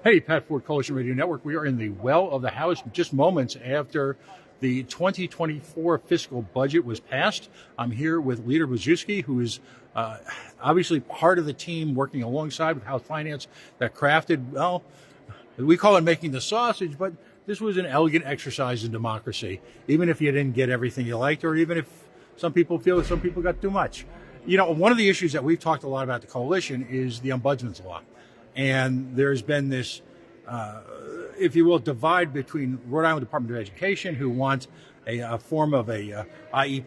Hey, Pat Ford Coalition Radio Network. We are in the well of the House just moments after the 2024 fiscal budget was passed. I'm here with Leader Blazejewski, who is obviously part of the team working alongside with House Finance that crafted, well, we call it making the sausage, but this was an elegant exercise in democracy, even if you didn't get everything you liked, or even if some people feel that some people got too much. You know, one of the issues that we've talked a lot about the coalition is the Ombudsman's law. And there's been this, if you will, divide between Rhode Island Department of Education, who wants a form of a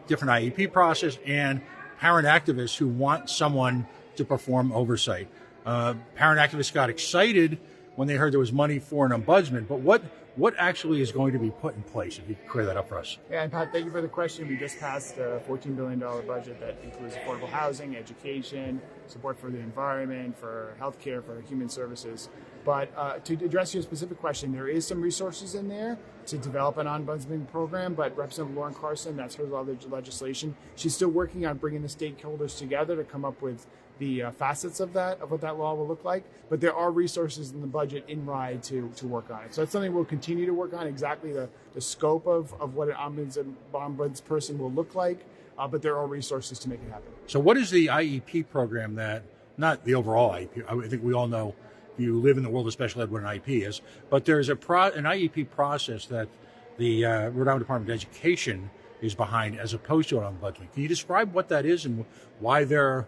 different IEP process, and parent activists who want someone to perform oversight. Parent activists got excited when they heard there was money for an ombudsman, but what actually is going to be put in place? If you could clear that up for us. Yeah, and Pat, thank you for the question. We just passed a $14 billion budget that includes affordable housing, education, support for the environment, for healthcare, for human services. But to address your specific question, there is some resources in there to develop an ombudsman program, but Representative Lauren Carson, that's her legislation. She's still working on bringing the stakeholders together to come up with the facets of that, of what that law will look like. But there are resources in the budget in RIDE to work on it. So that's something we'll continue to work on, exactly the scope of what an ombudsperson will look like. But there are resources to make it happen. So what is the IEP program that, not the overall IEP, I think we all know if you live in the world of special ed what an IEP is, but there's an IEP process that the Rhode Island Department of Education is behind as opposed to an ombudsman. Can you describe what that is and why they're,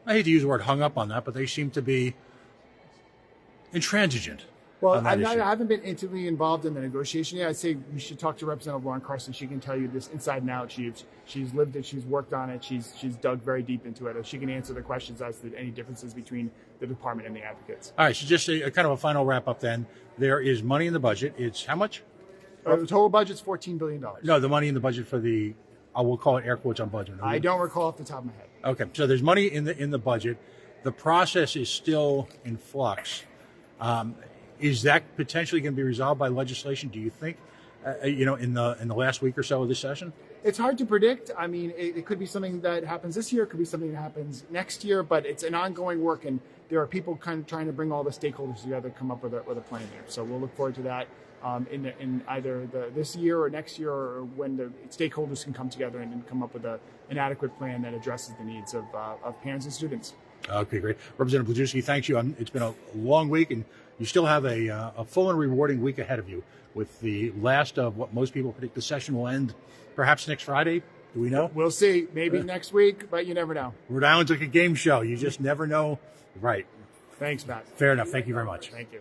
I hate to use the word hung up on that, but they seem to be intransigent? Well, I haven't been intimately involved in the negotiation yet. I'd say you should talk to Representative Lauren Carson. She can tell you this inside and out. She's lived it. She's worked on it. She's dug very deep into it. She can answer the questions as to any differences between the department and the advocates. All right. So just a kind of a final wrap up then. There is money in the budget. It's how much? The total budget's $14 billion. No, the money in the budget for the, I will call it air quotes ombudsman. I don't recall off the top of my head. Okay. So there's money in the budget. The process is still in flux. Is that potentially going to be resolved by legislation, do you think, in the last week or so of this session? It's hard to predict. I mean, it could be something that happens this year. It could be something that happens next year. But it's an ongoing work, and there are people kind of trying to bring all the stakeholders together, come up with a plan there. So we'll look forward to that in either this year or next year, or when the stakeholders can come together and come up with an adequate plan that addresses the needs of parents and students. Okay, great. Representative Blazejewski, thank you. It's been a long week, and you still have a full and rewarding week ahead of you with the last of what most people predict the session will end perhaps next Friday. Do we know? We'll see. Maybe next week, but you never know. Rhode Island's like a game show. You just never know. Right. Thanks, Matt. Fair enough. Thank you very much. Thank you.